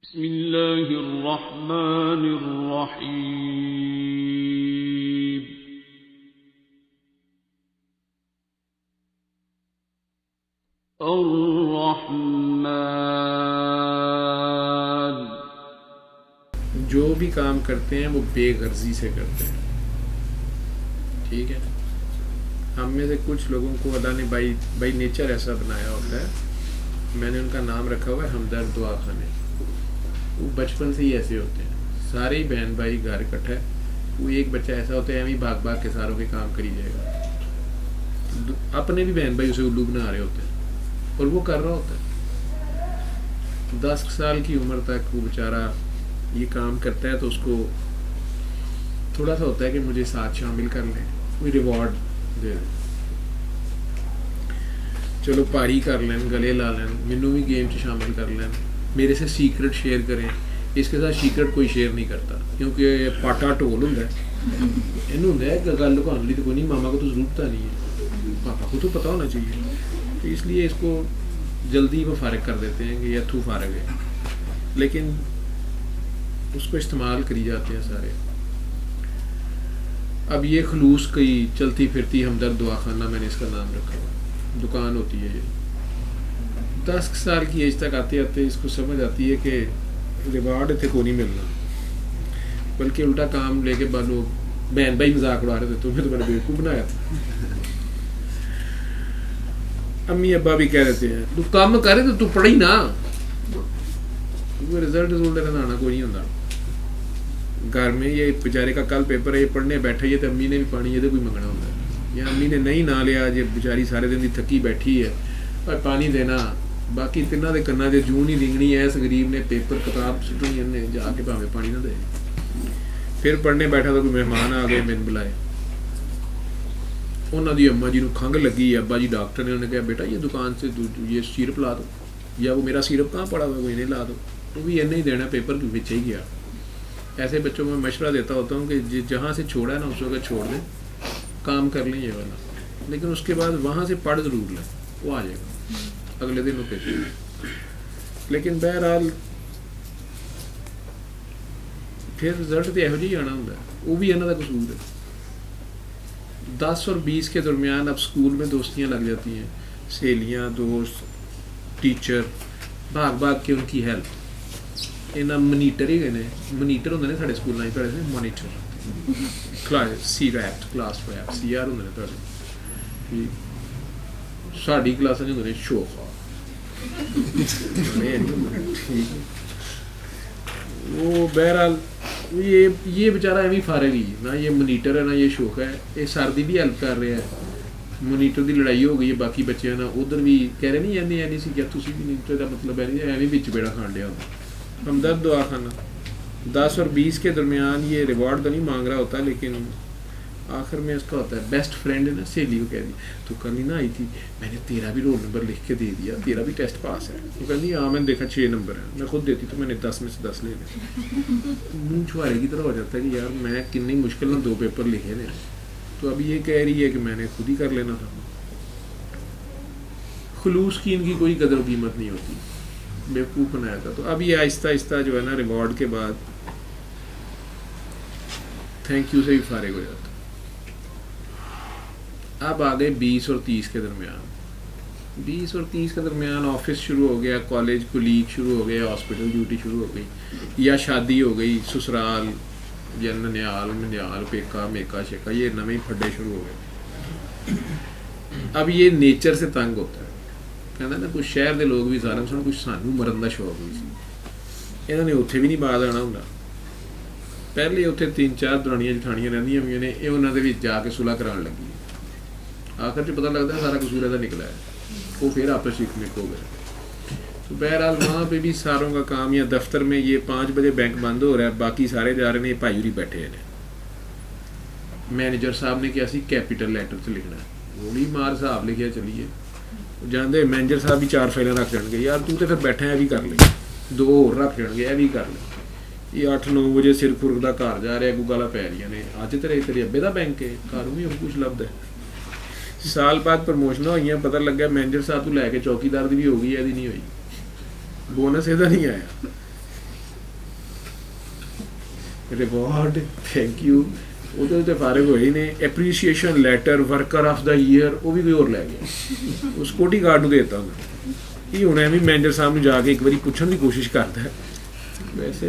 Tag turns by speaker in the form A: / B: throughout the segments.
A: بسم اللہ الرحمن الرحیم الرحمن
B: جو بھی کام کرتے ہیں وہ بے غرضی سے کرتے ہیں. ٹھیک ہے. ہم میں سے کچھ لوگوں کو اللہ نے بائی نیچر ایسا بنایا ہوتا ہے. میں نے ان کا نام رکھا ہوا ہے ہمدرد دعا خانے. وہ بچپن سے ہی ایسے ہوتے ہیں. سارے ہی بہن بھائی گھر اکٹھا ہے. وہ ایک بچہ ایسا ہوتا ہے ہمیں بھاگ بھاگ کے ساروں کے کام کری جائے گا. اپنے بھی بہن بھائی اسے الو بنا رہے ہوتے ہیں اور وہ کر رہا ہوتا ہے. 10 سال کی عمر تک وہ بیچارہ یہ کام کرتا ہے تو اس کو تھوڑا سا ہوتا ہے کہ مجھے ساتھ شامل کر لیں, کوئی ریوارڈ دے دیں, چلو پاری کر لیں, گلے لا لیں, مینوں بھی گیم شامل کر لیں, میرے سے سیکرٹ شیئر کریں. اس کے ساتھ سیکرٹ کوئی شیئر نہیں کرتا کیونکہ پاٹا ٹول ہوتا ہے. یہ ہوتا ہے کہ گل لکان لی تو کوئی نہیں, ماما کو تو ضرورت نہیں ہے, پاپا کو تو پتہ ہونا چاہیے. تو اس لیے اس کو جلدی وہ فارغ کر دیتے ہیں کہ یہ اتھو فارغ ہے, لیکن اس کو استعمال کری جاتے ہیں سارے. اب یہ خلوص کی چلتی پھرتی ہمدرد دعا خانہ میں نے اس کا نام رکھا ہوا. دکان ہوتی ہے یہ. 10 سال کی ایج تک آتے آتے اس کو سمجھ آتی ہے کہ ریوارڈ اتنے کو نہیں ملنا, بلکہ الٹا کام لے کے بعد لوگ بہن بھائی مذاق اڑا رہے تھے تمہیں تو میں نے بیوقوف بنایا تھا. امی ابا بھی کہہ دیتے ہیں تو کام کرے تو پڑھی نا, رزلٹ آنا کوئی نہیں ہوتا. گھر میں یہ بیچارے کا کل پیپر ہے, یہ پڑھنے بیٹھا ہی ہے تو امی نے بھی پانی یہ کوئی منگنا ہوتا ہے, یا امی نے نہیں نہ لیا جی بیچاری سارے دن کی تھکی بیٹھی ہے اور پانی دینا. باقی تینوں کے کنا سے جوں نہیں رنگنی ہے, اس غریب نے پیپر کتاب سٹنی نے جا کے پاوے پانی نہ دے. پھر پڑھنے بیٹھا تو کوئی مہمان آ گئے, مین بلائے. انہوں دی اما جی نو کھنگ لگی, ابا جی ڈاکٹر نے, انہوں نے کہا بیٹا یہ دکان سے یہ سیرپ لا دو, یا وہ میرا سیرپ کہاں پڑا ہوا ہے وہ انہیں لا دو. وہ بھی انہیں ہی دینا, پیپر کے پیچھے ہی گیا. ایسے بچوں کو میں مشورہ دیتا ہوتا ہوں کہ جہاں سے چھوڑا ہے نا اس وقت چھوڑ دیں, کام کر لیں یہ والا, لیکن اس کے بعد وہاں سے پڑھ ضرور لیں, وہ آ جائے گا اگلے دن وہ پیپر. لیکن بہرحال پھر رزلٹ تو یہو جی آنا ہوتا ہے, وہ بھی انہوں کا قصور ہے. 10 اور 20 کے درمیان اب اسکول میں دوستیاں لگ جاتی ہیں, سہیلیاں, دوست, ٹیچر, بھاگ بھاگ کے ان کی ہیلپ. یہاں منیٹر ہی گئے, منیٹر ہوں نے سارے اسکول ہی پڑھے تھے, مانیٹر سی ریپٹ کلاس ریپ سی آر ہوں نے ساری کلاساں ہوں نے شوق. وہ بہرحال یہ بیچارہ ایویں فارغ ہی نہ, یہ منیٹر ہے نہ یہ شوق ہے. یہ سر دی بھی ہیلپ کر رہے ہیں, منیٹر دی لڑائی ہو گئی ہے باقی بچے نا ادھر بھی کہہ رہے نہیں ایسے نہیں سی کیا تھی منیٹر کا مطلب ہے نہیں ایویں بچ بیڑا کھان ڈیا ہوتا. ہمدرد دعا خانہ 10 اور 20 کے درمیان یہ ریوارڈ تو نہیں مانگ رہا ہوتا, لیکن آخر میں اس کا ہوتا ہے بیسٹ فرینڈ ہے نا, سہیلی کو کہہ دی تو کل ہی نہ آئی تھی, میں نے تیرا بھی رول نمبر لکھ کے دے دیا, تیرا بھی ٹیسٹ پاس ہے. وہ کہتی ہاں میں نے دیکھا 6 نمبر ہے, میں خود دیتی تو میں نے 10 میں سے 10 لے لے. منہ چھوارے کی طرح ہو جاتا ہے کہ یار میں کتنی مشکل نہ 2 پیپر لکھے نے, تو اب یہ کہہ رہی ہے کہ میں نے خود ہی کر لینا تھا. خلوص کی ان کی کوئی قدر و قیمت نہیں ہوتی, بیوقوف بنایا تھا. تو اب یہ آہستہ آہستہ جو ہے نا ریوارڈ کے بعد تھینک یو سے بھی فارغ ہو جاتا. اب آ گئے 20 اور 30 کے درمیان. 20 اور 30 کے درمیان آفس شروع ہو گیا, کالج کولیگ شروع ہو گئے, ہاسپٹل ڈیوٹی شروع ہو گئی, یا شادی ہو گئی, سسرال یا ننیال منیال پیکا میکا شیکا, یہ نویں پھڈے شروع ہو گئے. اب یہ نیچر سے تنگ ہوتا ہے, کہنا نا کچھ شہر کے لوگ بھی ظالم سن, کچھ سانوں مرن کا شوق ہوئی سی. یہاں نے اتنے بھی نہیں بعد آنا ہوں. پہلے اتنے 3-4 درانیاں جٹھانیاں رہی ہوئی نے, یہ انہوں نے جا کے صلح کران لگی. آخر پتہ لگتا ہے سارا قصور ایسا نکلا ہے, وہ پھر آپس شکمک ہو گئے. تو بہرحال وہاں پہ بھی ساروں کا کام, یا دفتر میں یہ 5 بجے بینک بند ہو رہا ہے, باقی سارے جا رہے ہیں, بھائی ہوری بیٹھے ہیں. مینیجر صاحب نے کیا سی کیپیٹل لیٹر سے لکھنا ہے, وہی مار صاحب لکھیا چلیے. جانتے مینیجر صاحب بھی 4 فائلیں رکھ جان گے, یار تو پھر بیٹھا ہے بھی کر لیں, 2 اور رکھ جان گے, یہ بھی کر لیں. یہ 8-9 بجے سر خورک کا گھر جا رہا ہے, کو گالا پی رہی نے, اج تیرے ابے کا بینک ہے, گھروں بھی کچھ لبد ہے. سال بعد پرموشن ہوئی, پتہ لگا مینیجر صاحب تو لے کے چوکیدار کی بھی ہو گئی, یہ نہیں ہوئی, بونس یہ نہیں آیا. ਰਿਵਾਰਡ ਥੈਂਕ ਯੂ ਉਹਦੇ ਉੱਤੇ ਫਾਰਗ ਹੋਏ ਨੇ। Appreciation letter worker of the year ਉਹ ਵੀ ਕੋਈ ਹੋਰ ਲੈ ਗਿਆ, ਉਹ ਸਿਕਿਉਰਟੀ ਗਾਰਡ ਨੂੰ ਦੇ ਦਿੱਤਾ ਉਹਨੇ। ਇਹ ਹੁਣ ਐਵੇਂ ਮੈਨੇਜਰ ਸਾਹਿਬ ਨੂੰ ਜਾ ਕੇ ਇੱਕ ਵਾਰੀ ਪੁੱਛਣ ਦੀ ਕੋਸ਼ਿਸ਼ ਕਰਦਾ ਹੈ, ਵੈਸੇ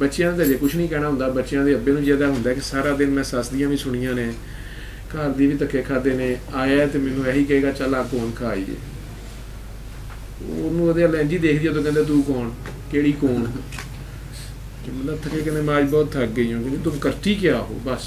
B: ਬੱਚਿਆਂ ਦਾ ਜੇ ਕੁਝ ਨਹੀਂ ਕਹਿਣਾ ਹੁੰਦਾ, ਬੱਚਿਆਂ ਦੇ ਅੱਬੇ ਨੂੰ ਜ਼ਿਆਦਾ ਹੁੰਦਾ ਕਿ ਸਾਰਾ ਦਿਨ ਮੈਂ ਸੱਸ ਦੀਆਂ ਵੀ ਸੁਣੀਆਂ ਨੇ, ਘਰ ਦੀ ਵੀ ਧੱਕੇ ਖਾਦੇ ਨੇ, ਆਇਆ ਤੇ ਮੈਨੂੰ ਇਹੀ ਕਹੇਗਾ ਚੱਲ ਆ ਕੌਣ ਖਾ ਆਈਏ। ਉਹਨੂੰ ਉਹਦੇ ਲੈਂਜੀ ਦੇਖਦੀ ਉਦੋਂ ਕਹਿੰਦਾ ਤੂੰ ਕੌਣ, ਕਿਹੜੀ ਕੌਣ, ਕਿ ਮਤਲਬ ਥਕੇ ਕਹਿੰਦੇ ਮੈਂ ਅੱਜ ਬਹੁਤ ਥੱਕ ਗਈ ਹਾਂ, ਕਿ ਤੁਮ ਕਰਤੀ ਕਿਆ ਹੋ, ਬਸ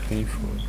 C: 3 4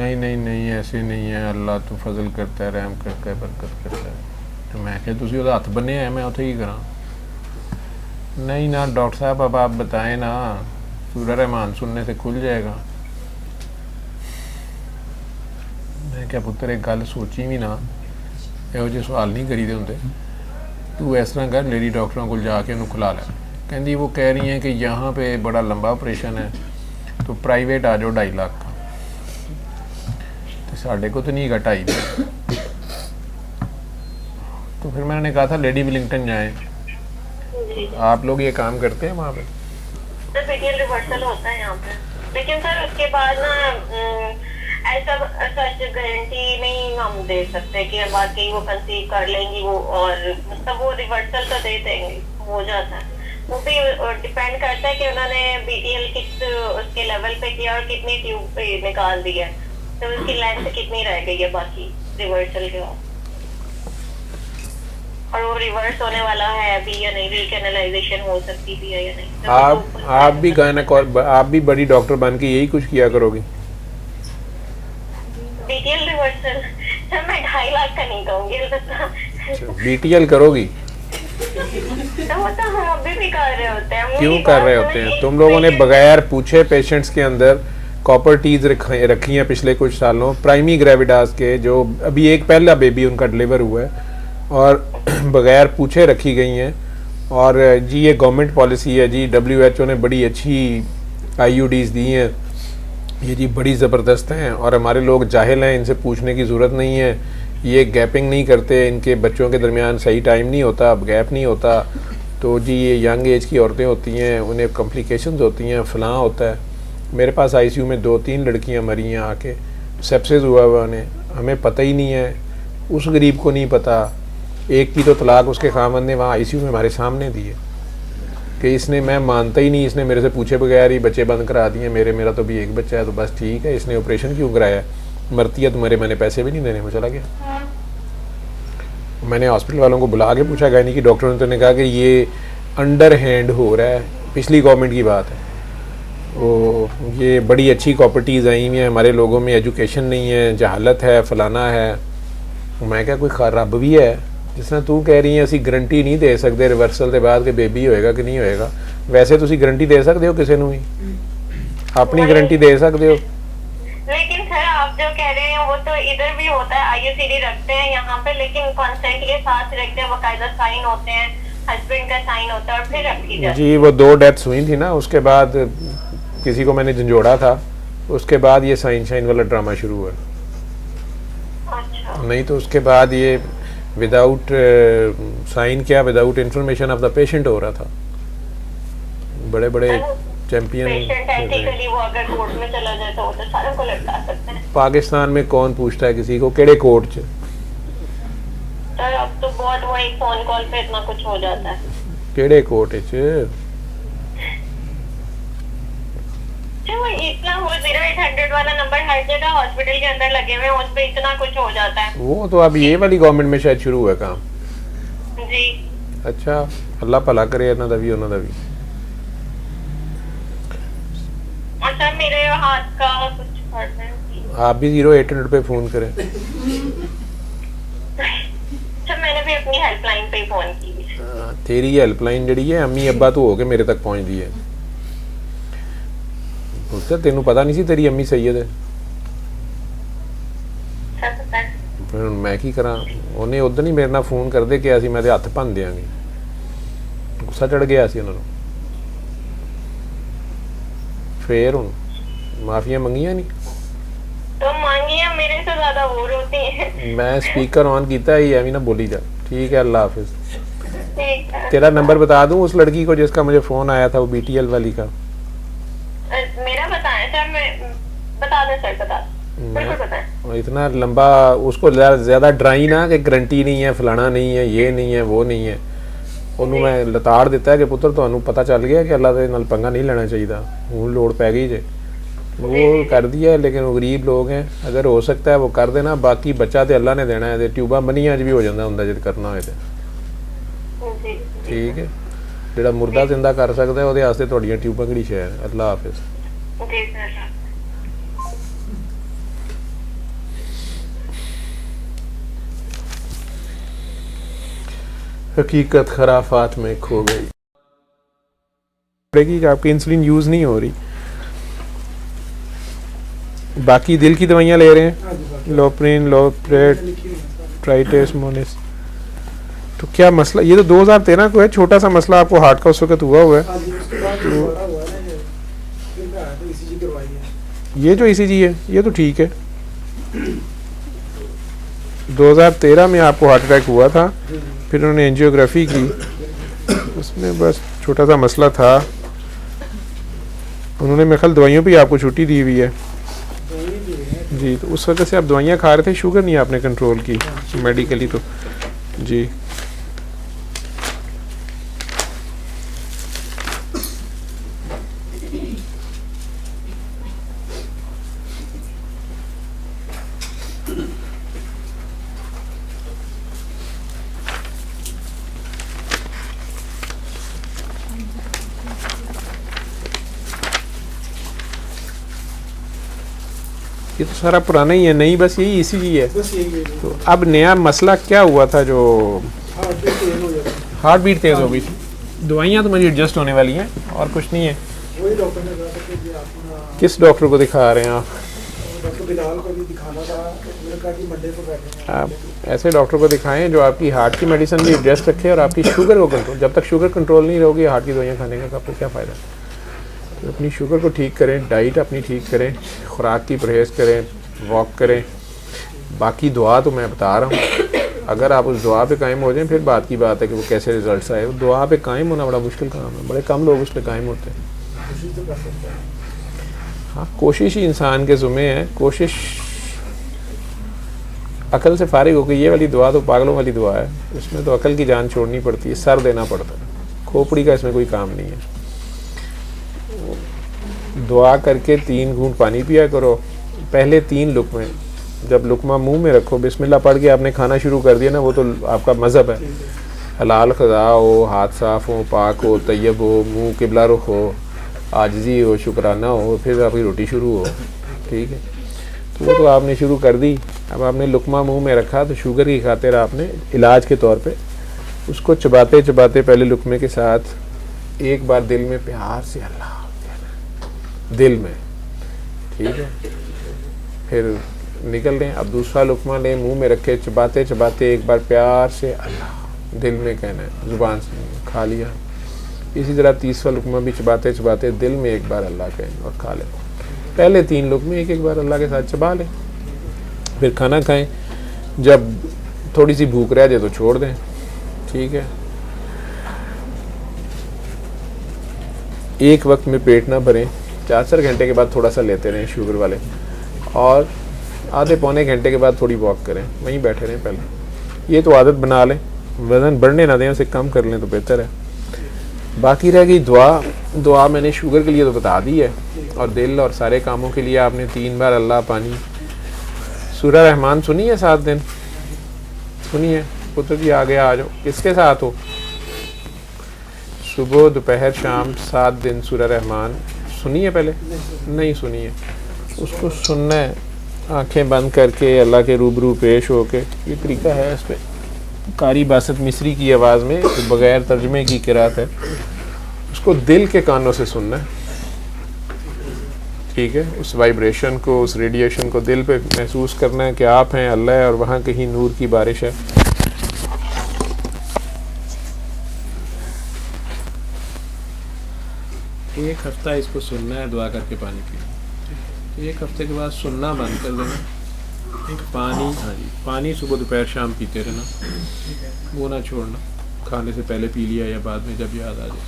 C: نہیں نہیں نہیں ایسے نہیں ہے, اللہ تو فضل کرتا ہے, رحم کرتا ہے, برکت کرتا ہے. تو میں کہ تسی وہ ہاتھ بنے ہیں میں اتنے ہی کراں. نہیں نا ڈاکٹر صاحب اب آپ بتائیں نا, سورہ رحمان سننے سے کھل جائے گا. میں کیا پتر ایک گل سوچی بھی نا, یہو جہے سوال نہیں کری دے ہوندے. تو اس طرح کر لیڈی ڈاکٹروں کو جا کے انہوں کھلا لے. کہندی وہ کہہ رہی ہیں کہ یہاں پہ بڑا لمبا آپریشن ہے تو پرائیویٹ آ جاؤ 2.5 لاکھ کا. تو ساڈے کو تو نہیں گا 2.5. تو پھر میں نے کہا تھا لیڈی ولنگٹن جائیں. آپ لوگ یہ کام کرتے ہیں وہاں پہ؟
D: سر پیٹیل ریورسل ہوتا ہے یہاں پہ, لیکن سر اس کے بعد نا ایسا سچ گارنٹی نہیں ہم دے سکتے کہ باقی وہ کنسیو کر لیں گی وہ, اور مطلب وہ ریورسل تو دے دیں گے, ہو جاتا ہے. وہ بھی ڈپینڈ کرتا ہے کہ انہوں نے بی ٹی ایل کس اس کے لیول پہ کیا اور کتنی ٹیوب پہ نکال دی ہے, تو اس کی لینتھ کتنی رہ گئی ہے باقی ریورسل کے بعد, اور وہ ریورس ہونے والا ہے ابھی یا نہیں, ریکینلائزیشن ہو سکتی بھی ہے یا نہیں.
C: آپ بھی بڑی ڈاکٹر بن کے یہی کچھ کیا کرو گی؟
D: بی ٹی ایل ریورسل سر میں 2.5 لاکھ کا نہیں کہوں گی.
C: بی ٹی ایل کرو گی؟
D: وہ تو ہم ابھی بھی کر رہے ہوتے ہیں.
C: کیوں کر رہے ہوتے ہیں؟ تم لوگوں نے بغیر پوچھے پیشنٹس کے اندر کاپرٹیز رکھی ہیں پچھلے کچھ سالوں, پرائمی گریویڈاز کے, جو ابھی ایک پہلا بیبی ان کا ڈلیور ہوا ہے, اور بغیر پوچھے رکھی گئی ہیں. اور جی یہ گورنمنٹ پالیسی ہے جی, WHO نے بڑی اچھی IUDs دی ہیں, یہ جی بڑی زبردست ہیں, اور ہمارے لوگ جاہل ہیں, ان سے پوچھنے کی ضرورت نہیں ہے, یہ گیپنگ نہیں کرتے, ان کے بچوں کے درمیان صحیح ٹائم نہیں ہوتا, گیپ نہیں ہوتا, تو جی یہ ینگ ایج کی عورتیں ہوتی ہیں, انہیں کمپلیکیشنز ہوتی ہیں, فلاں ہوتا ہے. میرے پاس ICU میں 2-3 لڑکیاں مری ہیں آ کے, سیپسز ہوا ہوا انہیں, ہمیں پتہ ہی نہیں ہے, اس غریب کو نہیں پتہ. ایک کی تو طلاق اس کے خامند نے وہاں ICU میں ہمارے سامنے دی ہے کہ اس نے, میں مانتا ہی نہیں, اس نے میرے سے پوچھے بغیر ہی بچے بند کرا دیے. میرا تو بھی ایک بچہ ہے تو بس ٹھیک ہے, اس نے آپریشن کیوں کرایا, مرتی ہے تمہارے, میں نے پیسے بھی نہیں دینے, وہ چلا گیا. میں نے ہاسپٹل والوں کو بلا کے پوچھا, گائنی کی ڈاکٹر نے تو نے کہا کہ یہ انڈر ہینڈ ہو رہا ہے, پچھلی گورنمنٹ کی بات ہے, وہ یہ بڑی اچھی کاپرٹیز آئی ہوئی ہیں, ہمارے لوگوں میں ایجوکیشن نہیں ہے, جہالت ہے, فلانا ہے. میں کہا کوئی رب بھی ہے جس طرح تو کہہ رہی ہیں اسی گارنٹی نہیں دے سکتے ریورسل کے بعد کہ بیبی ہوئے گا کہ نہیں ہوئے گا, ویسے تسی گارنٹی دے سکتے ہو کسی نو ہی, اپنی گارنٹی دے سکتے ہو.
D: لیکن سر آپ جو کہہ رہے ہیں وہ تو ادھر بھی ہوتا ہے, IUCD رکھتے ہیں یہاں پہ, لیکن کانسینٹ کے ساتھ رکھتے ہیں, باقاعدہ سائن ہوتے ہیں, ہسبینڈ کا سائن ہوتا ہے, اور پھر رکھی جاتی ہے. جی
C: وہ 2 ڈیتھس ہوئی تھی نا, اس کے بعد کسی کو میں نے جھنجھوڑا تھا, اس کے بعد یہ سائن شائن والا ڈرامہ شروع ہوا.
D: اچھا,
C: نہیں تو اس کے بعد یہ وداؤٹ سائن کیا, without information of the patient ہو رہا تھا. بڑے بڑے چیمپئن پاکستان میں کون پوچھتا ہے کسی کو کیڑے کورٹ چ,
D: سر اب تو بہت وہی فون کال پہ اتنا کچھ ہو جاتا ہے.
C: کیڑے کورٹ چ
D: اتنا وہ 0800 والا نمبر ہر جگہ ہاسپٹل کے اندر لگے ہوئے ہیں, اس پہ اتنا کچھ ہو جاتا ہے.
C: وہ تو اب یہ والی گورنمنٹ میں شاید شروع ہوا کام.
D: جی
C: اچھا, اللہ بھلا کرے انہاں دا بھی انہاں دا بھی.
D: اچھا میرے ہاتھ کا کچھ فرق ہے,
C: آپ بھی 0800 پہ فون کریں.
D: اچھا میں نے بھی اپنی ہیلپ لائن پہ فون کی.
C: تیری ہیلپ لائن جڑی ہے امی ابا تو ہو کے میرے تک پہنچ دی ہے. تینوں پتا نہیں سی تیری امی سید ہے, پھر میں کی کراں, انہیں ادھر نہیں میرے نال فون کر دے کہ اسی میں ہاتھ بھن دیاں گے, غصہ چڑھ گیا سی انہوں نے. پھر ہوں معافیاں منگیاں نہیں,
D: تو مانگیاں میرے سے زیادہ وہ روتی ہیں. میں
C: اسپیکر آن کیتا ہے, ایویں نہ بولی جا. ٹھیک ہے, اللہ حافظ. تیرا نمبر بتا دوں اس لڑکی کو جس کا مجھے فون آیا تھا, وہ BTL والی کا.
D: میرا بتائیں سر, میں بتا دیں سر, بتا بالکل بتائیں.
C: اتنا لمبا اس کو زیادہ ڈرائی نہ کہ گارنٹی نہیں ہے, فلانا نہیں ہے, یہ نہیں ہے, وہ نہیں ہے. انہوں میں لتاڑ دیتا ہے کہ پتر تمہیں پتہ چل گیا کہ اللہ دے نال پنگا نہیں لینا چاہیے, ہوں لوڑ پی گئی جے, وہ کر دیا. لیکن وہ غریب لوگ ہیں, اگر ہو سکتا ہے وہ کر دینا, باقی بچہ تے اللہ نے دینا ہے. ٹیوباں بنیاں بھی ہو جاتا ہوں جب کرنا ہوئے تو. ٹھیک ہے, جڑا مردہ زندہ کر سکتا ہے وہ واسطے تھوڑیاں ٹیوباں کہڑی شے ہے. اللہ حافظ. حقیقت خرافات میں کھو گئی پڑے گی کہ آپ کی انسولین یوز نہیں ہو رہی. باقی دل کی دوائیاں لے رہے ہیں لوپرین لوپریٹ ٹرائٹس مونس. تو کیا مسئلہ یہ تو 2013 کو ہے, چھوٹا سا مسئلہ آپ کو ہارٹ کا اس وقت ہوا ہے. یہ جو ECG ہے یہ تو ٹھیک ہے. 2013 میں آپ کو ہارٹ اٹیک ہوا تھا, پھر انہوں نے اینجیوگرافی کی, اس میں بس چھوٹا سا مسئلہ تھا. انہوں نے میرے خیال دوائیوں پہ آپ کو چھٹی دی ہوئی ہے جی. تو اس وقت سے آپ دوائیاں کھا رہے تھے, شوگر نہیں آپ نے کنٹرول کی میڈیکلی تو جی. یہ تو سارا پرانا ہی ہے, نہیں بس یہی ECG ہے. تو اب نیا مسئلہ کیا ہوا تھا جو ہارٹ بیٹ تیز ہو گئی تھی. دوائیاں تو مجھے ایڈجسٹ ہونے والی ہیں اور کچھ نہیں ہے. کس ڈاکٹر کو دکھا رہے ہیں آپ ایسے ڈاکٹر کو دکھائیں جو آپ کی ہارٹ کی میڈیسن بھی ایڈجسٹ رکھے اور آپ کی شوگر کو کنٹرول. جب تک شوگر کنٹرول نہیں رہے گی ہارٹ کی دوائیاں کھانے کا آپ کو کیا فائدہ. اپنی شوگر کو ٹھیک کریں, ڈائٹ اپنی ٹھیک کریں, خوراک کی پرہیز کریں, واک کریں. باقی دعا تو میں بتا رہا ہوں, اگر آپ اس دعا پہ قائم ہو جائیں پھر بات کی بات ہے کہ وہ کیسے ریزلٹس آئے. دعا پہ قائم ہونا بڑا مشکل کام ہے, بڑے کم لوگ اس پہ قائم ہوتے ہیں. ہاں کوشش ہی انسان کے ذمہ ہے. کوشش عقل سے فارغ ہو کے, یہ والی دعا تو پاگلوں والی دعا ہے, اس میں تو عقل کی جان چھوڑنی پڑتی ہے, سر دینا پڑتا ہے. کھوپڑی کا اس میں کوئی کام نہیں ہے. دعا کر کے 3 گھونٹ پانی پیا کرو, پہلے 3 لقمے. جب لقمہ منہ میں رکھو بسم اللہ پڑھ کے آپ نے کھانا شروع کر دیا نا, وہ تو آپ کا مذہب ہے. حلال غذا ہو, ہاتھ صاف ہو, پاک ہو, طیب ہو, منہ قبلہ رخ ہو, عاجزی ہو, شکرانہ ہو, پھر آپ کی روٹی شروع ہو. ٹھیک ہے, تو وہ تو آپ نے شروع کر دی. اب آپ نے لقمہ منہ میں رکھا تو شوگر کی خاطر آپ نے علاج کے طور پہ اس کو چباتے چباتے پہلے لقمے کے ساتھ ایک بار دل میں پیار سے اللہ دل میں, ٹھیک ہے, پھر نکل دیں. اب دوسرا لقمہ لیں, منہ میں رکھے, چباتے چباتے ایک بار پیار سے اللہ دل میں کہنا ہے, زبان سے کھا لیا. اسی طرح تیسرا لقمہ بھی چباتے چباتے دل میں ایک بار اللہ کہیں اور کھا لیں. پہلے 3 لقمے ایک ایک بار اللہ کے ساتھ چبا لیں, پھر کھانا کھائیں. جب تھوڑی سی بھوک رہ جائے تو چھوڑ دیں. ٹھیک ہے, ایک وقت میں پیٹ نہ بھریں. 4 گھنٹے کے بعد تھوڑا سا لیتے رہیں شوگر والے, اور آدھے پونے گھنٹے کے بعد تھوڑی واک کریں, وہیں بیٹھے رہیں. پہلے یہ تو عادت بنا لیں, وزن بڑھنے نہ دیں, اسے کم کر لیں تو بہتر ہے. باقی رہ گئی دعا. دعا میں نے شوگر کے لیے تو بتا دی ہے, اور دل اور سارے کاموں کے لیے آپ نے 3 بار اللہ پانی. سورہ رحمان سنی ہے 7 دن سنی ہے. پتر جی آگے آ جاؤ. کس کے ساتھ ہو؟ صبح دوپہر شام 7 دن سورہ رحمان سنی ہے پہلے؟ نہیں سنی ہے. اس کو سننا ہے آنکھیں بند کر کے, اللہ کے روبرو پیش ہو کے. یہ طریقہ ہے اس پہ. قاری باسط مصری کی آواز میں بغیر ترجمے کی قرات ہے. اس کو دل کے کانوں سے سننا ہے. ٹھیک ہے, اس وائبریشن کو, اس ریڈیشن کو دل پہ محسوس کرنا ہے کہ آپ ہیں, اللہ ہے, اور وہاں کہیں نور کی بارش ہے. ایک ہفتہ اس کو سننا ہے, دعا کر کے پانی پینا. ایک ہفتے کے بعد سننا بند کر دینا. پانی, ہاں جی, پانی صبح دوپہر شام پیتے رہنا, وہ نہ چھوڑنا. کھانے سے پہلے پی لیا یا بعد میں جب یاد آ جائے,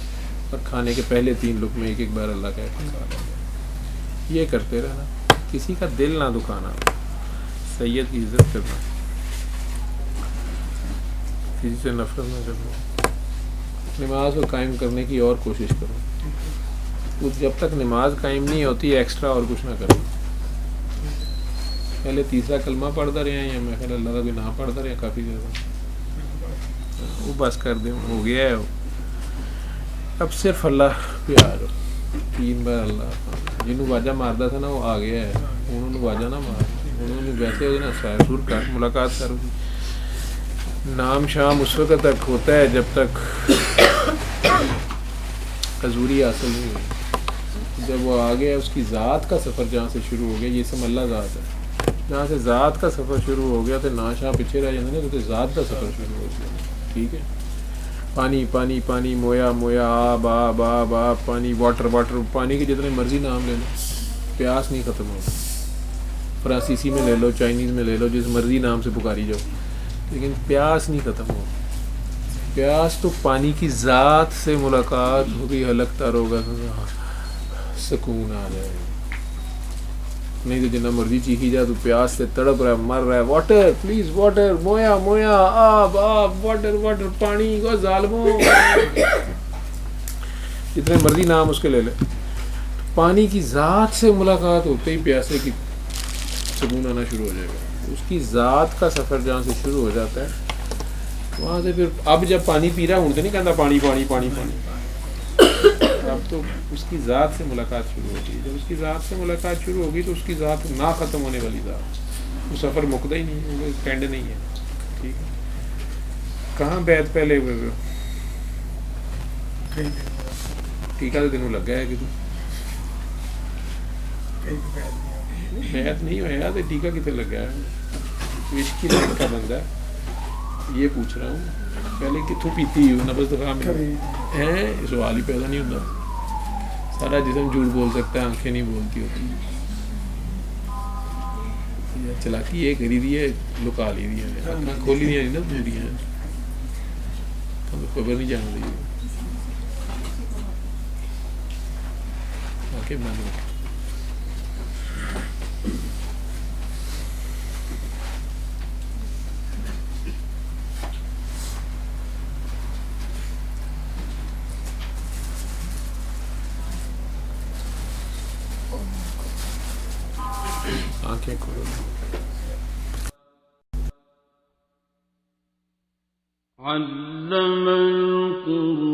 C: اور کھانے کے پہلے 3 لقمے ایک ایک بار اللہ کا اعتقاد. یہ کرتے رہنا. کسی کا دل نہ دکھانا, سید کی عزت کرنا, کسی سے نفرت نہ کرنا. نماز کو قائم کرنے کی اور کوشش کرو. جب تک نماز قائم نہیں ہوتی ایکسٹرا اور کچھ نہ کرو. پہلے تیسرا کلمہ پڑھتا رہے ہیں, یا میں خیال اللہ کا بھی نہ پڑھتا رہے کافی زیادہ, وہ بس کر دیں, ہو گیا ہے. اب صرف اللہ پہ آ جاؤ. 3 بار اللہ. جنہوں واجہ مارتا تھا نا وہ آ گیا ہے, انہوں نے واجہ نہ مار, انہوں نے ویسے ہو نا سر کر ملاقات کرو.
B: نام شام اس وقت تک ہوتا ہے جب تک حضوری حاصل نہیں ہوئی. جب وہ آگے اس کی ذات کا سفر جہاں سے شروع ہو گیا, یہ سب اللہ ذات ہے, جہاں سے ذات کا سفر شروع ہو گیا تو ناشا پیچھے رہ جاتے نا, تو ذات کا سفر شروع ہو گیا. ٹھیک ہے, پانی پانی پانی, مویا مویا, آب آب آب آب, پانی, واٹر واٹر, پانی کے جتنے مرضی نام لے لو, پیاس نہیں ختم ہوگی. فرانسیسی میں لے لو, چائنیز میں لے لو, جس مرضی نام سے پکاری جاؤ, لیکن پیاس نہیں ختم ہوگی. پیاس تو پانی کی ذات سے ملاقات ہوگی, ہلکتا رہوگا, سکون آ جائے گا. نہیں تو جتنا مرضی چیخی جائے تو پیاس سے تڑپ رہا ہے, مر رہا ہے, واٹر پلیز واٹر, مویا مویا, آب آب, واٹر واٹر, پانی کو ظالموں, جتنے مرضی نام اس کے لے لے. پانی کی ذات سے ملاقات ہوتے ہی پیاسے کی سکون آنا شروع ہو جائے گا. اس کی ذات کا سفر جہاں سے شروع ہو جاتا ہے وہاں سے پھر اب جب پانی پی رہا ہوں تو نہیں کہتا پانی پانی پانی پانی, اب تو اس کی ذات سے ملاقات شروع ہوگی. جب اس کی ذات سے ملاقات شروع ہوگی تو اس کی ذات نہ ختم ہونے والی ذات, وہ سفر مکتا ہی نہیں ہے, وہ اینڈ نہیں ہے. ٹھیک ہے, کہاں بیعت پہلے ہوئے ہوئے, ٹھیکہ تو تینوں لگا ہے کہ بیعت نہیں ہوا تو ٹھیکہ کتنے لگا ہے. عشق کی لائن کا بندہ ہے, یہ پوچھ رہا ہوں پہلے کتوں پیتی ہو نفس دفاع میں ہے, سوال ہی پیدا نہیں ہوتا. سارا جسم جھوٹ بول سکتا ہے, آنکھیں نہیں بولتی ہوتی. چلاکی یہ کری دی ہے, لکا لی دی ہے, آنکھیں کھولی دیا نہیں نا پوری ہیں, خبر نہیں جان رہی, آنکھیں بند. آنکھیں کھولو.
A: علم القرآن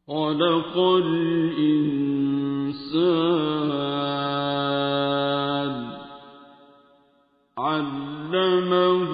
A: خلق الإنسان علمه